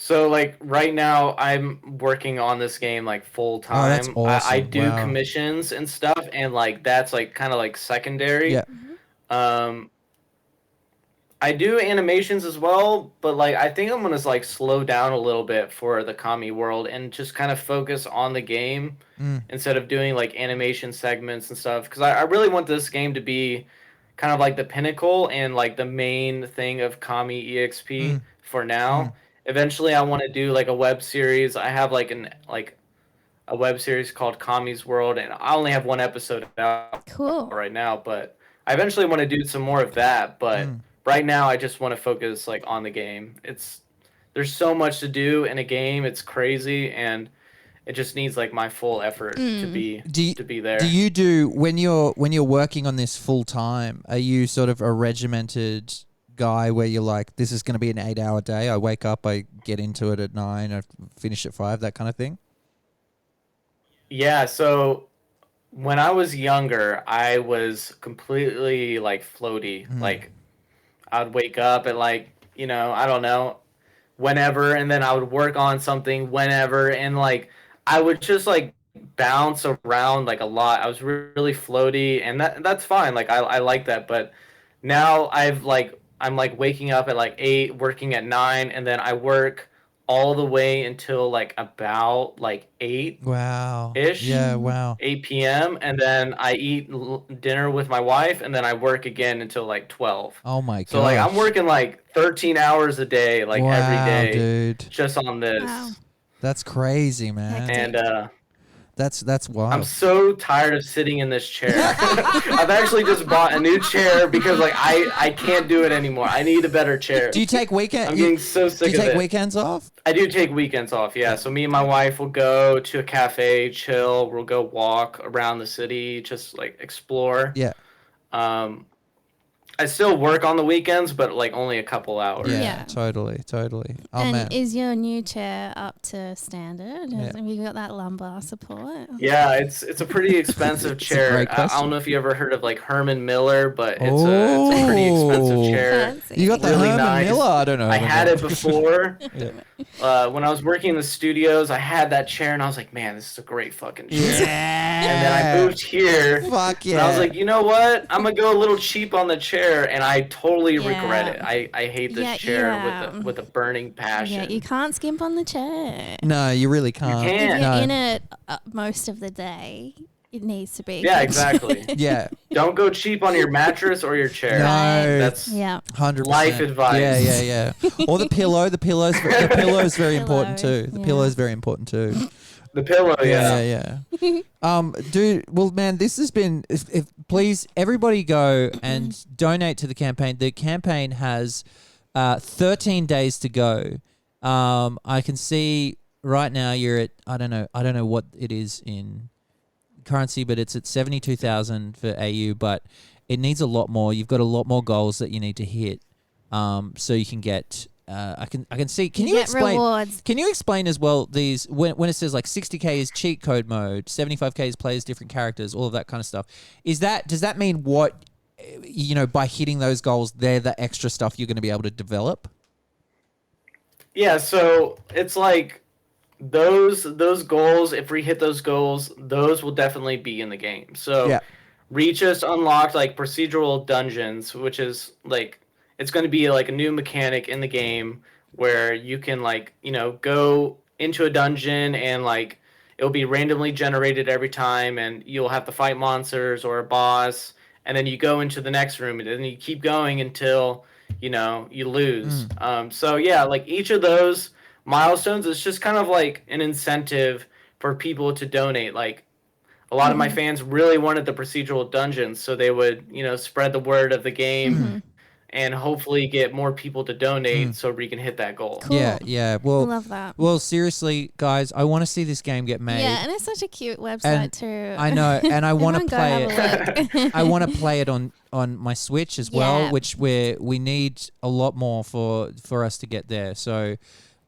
So like right now, I'm working on this game like full time. that's awesome. I do Wow. commissions and stuff, and like that's like kind of like secondary. Yeah. I do animations as well, but like I think I'm gonna like slow down a little bit for the Kami world and just kind of focus on the game instead of doing like animation segments and stuff. Because I really want this game to be kind of like the pinnacle and like the main thing of Kami EXP for now. Eventually, I want to do like a web series. I have like a web series called Kami's World, and I only have one episode out Cool. right now, but I eventually want to do some more of that. But right now, I just want to focus like on the game. There's so much to do in a game. It's crazy, and it just needs like my full effort to be there. Do you do when you're working on this full time? Are you sort of a regimented guy where you're like, this is going to be an 8-hour day. I wake up, I get into it at 9, I finish at 5, that kind of thing? Yeah, so when I was younger, I was completely like floaty. Like I'd wake up at like, I don't know, whenever, and then I would work on something whenever, and like I would just like bounce around like a lot. I was really floaty, and that's fine. Like I like that, but now I'm like waking up at like 8, working at 9, and then I work all the way until like about like 8 Wow. ish. Yeah, wow. 8 p.m. and then I eat dinner with my wife, and then I work again until like 12. Oh my god. So like I'm working like 13 hours a day, like every day, dude. just on this. Wow. That's crazy, man. And That's wild. I'm so tired of sitting in this chair. I've actually just bought a new chair because like I can't do it anymore. I need a better chair. Do you take weekend? I'm getting so sick of it. Do you take weekends off? I do take weekends off, yeah. So me and my wife will go to a cafe, chill. We'll go walk around the city, just like explore. Yeah. I still work on the weekends, but like only a couple hours. Yeah. Totally. Oh And man. is your new chair up to standard? Yeah. Have you got that lumbar support? Yeah, it's a pretty expensive chair. great I question. don't know if you ever heard of like Herman Miller, but it's a pretty expensive chair. Fancy. You got the Really Herman nice. Miller? I don't know. I had it before. Yeah. When I was working in the studios, I had that chair, and I was like, man, this is a great fucking chair. Yeah. And then I moved here. Fuck yeah. And I was like, you know what? I'm gonna go a little cheap on the chair, and I totally Yeah. regret it. I hate this Yeah, chair yeah. with a burning passion. Yeah, you can't skimp on the chair. No, you really can't. You can't. If you're No. in it most of the day, it needs to be. Yeah, good. Yeah. Don't go cheap on your mattress or your chair. No. That's Yeah. 100%. life advice. Yeah. Or the pillow. The pillow's very important Pillow, too. The yeah. pillow's very important too. the pillow. Yeah. Dude, well, man, this has been. If please, everybody go and donate to the campaign. The campaign has 13 days to go. I can see right now you're at. I don't know what it is in currency, but it's at 72,000 for AU. But it needs a lot more. You've got a lot more goals that you need to hit. So you can get. I can see. Can you get explain? rewards. Can you explain as well these when it says like 60k is cheat code mode, 75k is players different characters, all of that kind of stuff? Does that mean what by hitting those goals, they're the extra stuff you're going to be able to develop? Yeah, so it's like those goals, if we hit those goals, those will definitely be in the game. So Yeah. Reach just unlocked like procedural dungeons, which is like it's going to be like a new mechanic in the game where you can like, go into a dungeon and like it'll be randomly generated every time, and you'll have to fight monsters or a boss, and then you go into the next room, and then you keep going until you lose. So yeah, like each of those milestones is just kind of like an incentive for people to donate. Like a lot of my fans really wanted the procedural dungeons, so they would spread the word of the game and hopefully get more people to donate so we can hit that goal. Cool. Yeah. I Well, love that. well, seriously, guys, I want to see this game get made. Yeah, and it's such a cute website And too. I know, and I want to Everyone go play have it. a look. I want to play it on my Switch as well, Yeah. which we need a lot more for us to get there. So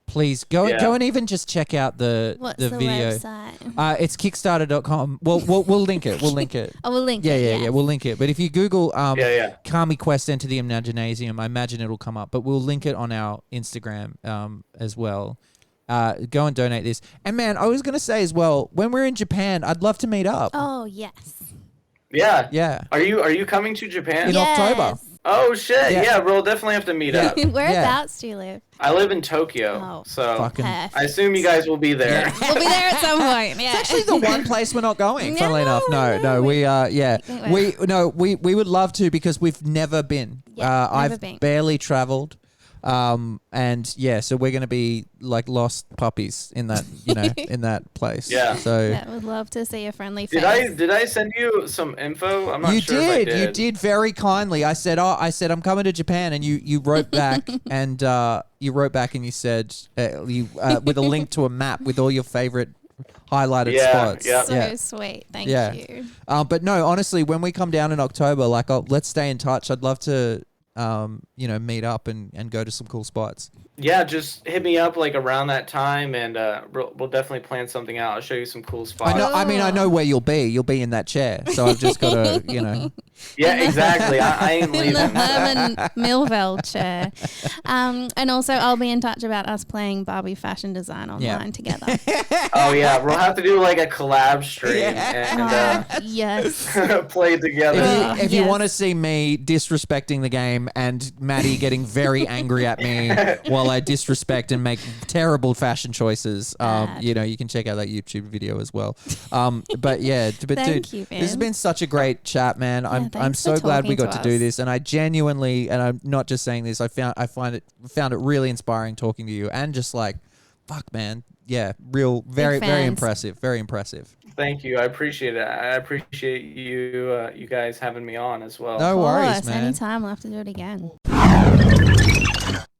please go and even just check out the What's the the video. website? It's Kickstarter.com. We'll link it. We'll link it. I will link Yeah, it. yeah. We'll link it. But if you Google Kami Quest Enter the Imaginasium, I imagine it'll come up. But we'll link it on our Instagram as well. Go and donate this. And man, I was gonna say as well, when we're in Japan, I'd love to meet up. Oh yes. Yeah. Yeah. Are you coming to Japan? In October. Oh shit! Yeah. Yeah, we'll definitely have to meet up. Whereabouts do you live? I live in Tokyo, Oh. so Fucking. Perfect. I assume you guys will be there. We'll be there at some point. Yeah. It's actually the one place we're not going. No, Funnily enough, no, we we- we would love to because we've never been. Yeah, never I've been. barely traveled, and yeah, so we're gonna be like lost puppies in that in that place. Yeah. So Yeah, would love to see a friendly face. Did I send you some info? I'm not you sure if I did. you did very kindly. I said I'm coming to Japan, and you wrote back and you said with a link to a map with all your favorite highlighted spots. Yeah. So sweet. Thank Yeah. meet up and go to some cool spots. Yeah, just hit me up like around that time, and we'll definitely plan something out. I'll show you some cool spots. I know where you'll be. You'll be in that chair. So I've just got to, Yeah, exactly. I ain't leaving. In the Herman Millville chair. And also, I'll be in touch about us playing Barbie fashion design online together. Oh yeah, we'll have to do like a collab stream and yes. play together. If you want to see me disrespecting the game and Maddie getting very angry at me while I disrespect and make terrible fashion choices, you can check out that YouTube video as well. But Thank dude, you, this has been such a great chat, man. I'm so glad we got to do this, and I genuinely, and I'm not just saying this, I found it really inspiring talking to you, and just like, fuck, man, yeah, very impressive, very impressive. Thank you. I appreciate it. I appreciate you guys having me on as well. No worries, man. Anytime, we'll have to do it again.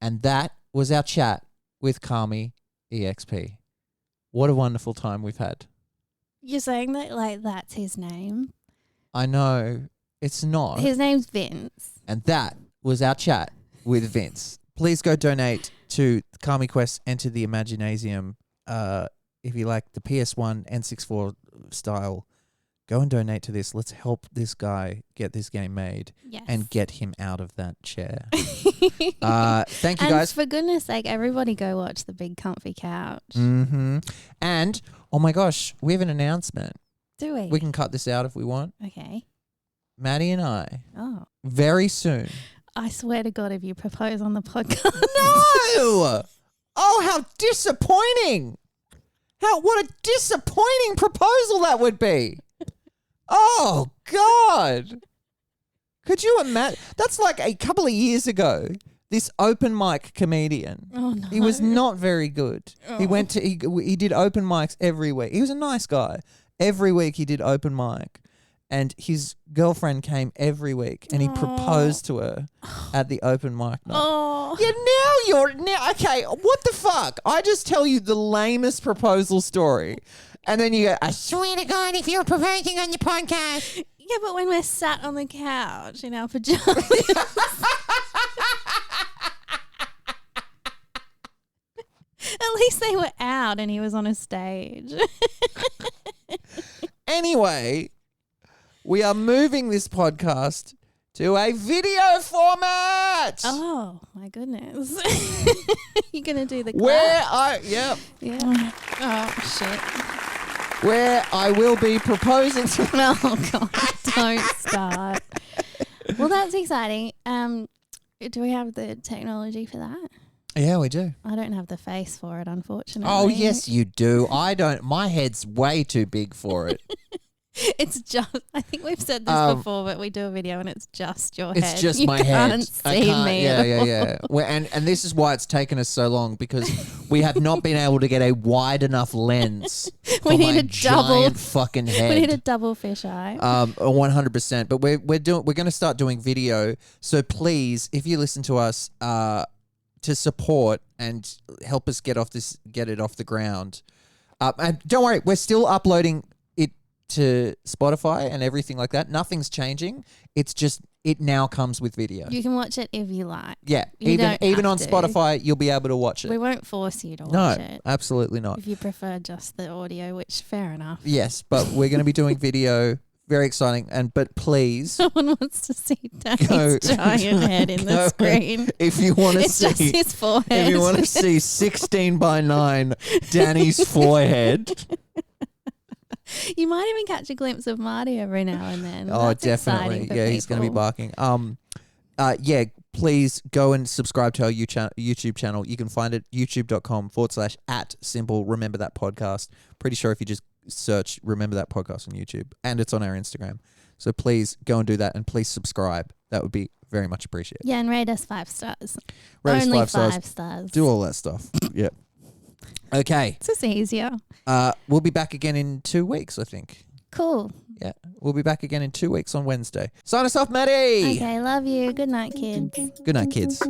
And that was our chat with Kami EXP. What a wonderful time we've had. You're saying that like that's his name? I know. It's not. His name's Vince. And that was our chat with Vince. Please go donate to Kami Quest Enter the Imaginasium. If you like the PS1 N64 style, go and donate to this. Let's help this guy get this game made and get him out of that chair. Thank you, guys. For goodness sake, everybody go watch The Big Comfy Couch. Mm-hmm. And, oh my gosh, we have an announcement. Do we? We can cut this out if we want. Okay. Maddie and I, very soon. I swear to God, if you propose on the podcast. No! Oh, how disappointing. What a disappointing proposal that would be. Oh, God. Could you imagine? That's like a couple of years ago. This open mic comedian. Oh, no. He was not very good. Oh. He did open mics every week. He was a nice guy. Every week he did open mic. And his girlfriend came every week and he proposed to her at the open mic night. Oh. Yeah, okay, what the fuck? I just tell you the lamest proposal story. And then you go, I swear to God, if you're proposing on your podcast. Yeah, but when we're sat on the couch in our pajamas. At least they were out and he was on a stage. Anyway, we are moving this podcast to a video format. Oh, my goodness. You're going to do the clap? Yeah. Oh, shit. Where I will be proposing to... Oh, God, don't start. Well, that's exciting. Do we have the technology for that? Yeah, we do. I don't have the face for it, unfortunately. Oh, yes, you do. I don't. My head's way too big for it. It's just, I think we've said this before, but we do a video and it's just your head. It's just you my head. Can't see me Yeah. And this is why it's taken us so long, because we have not been able to get a wide enough lens for my giant fucking head. We need a double fisheye. 100%. But we're going to start doing video. So please, if you listen to us, to support and help us get it off the ground. And don't worry, we're still uploading it to Spotify and everything like that. Nothing's changing. It's just it now comes with video. You can watch it if you like. Yeah, even on Spotify, you'll be able to watch it. We won't force you to watch it. No, absolutely not. If you prefer just the audio, which fair enough. Yes, but we're going to be doing video. Very exciting, but please, someone wants to see Danny's giant head in the screen. If you want to see, it's just his forehead. If you want to see 16:9 Danny's forehead, you might even catch a glimpse of Marty every now and then. Oh, That's definitely, yeah, he's going to be barking. Yeah, please go and subscribe to our YouTube channel. You can find it youtube.com/@simple remember that podcast. Pretty sure if you just search Remember That Podcast on YouTube, and it's on our Instagram. So please go and do that, and please subscribe. That would be very much appreciated. Yeah, and rate us 5 stars. Rate Only us 5 stars. Do all that stuff. Yep. Okay. It's just easier. We'll be back again in 2 weeks, I think. Cool. Yeah, we'll be back again in 2 weeks on Wednesday. Sign us off, Maddie. Okay, love you. Good night, kids. Good night, kids.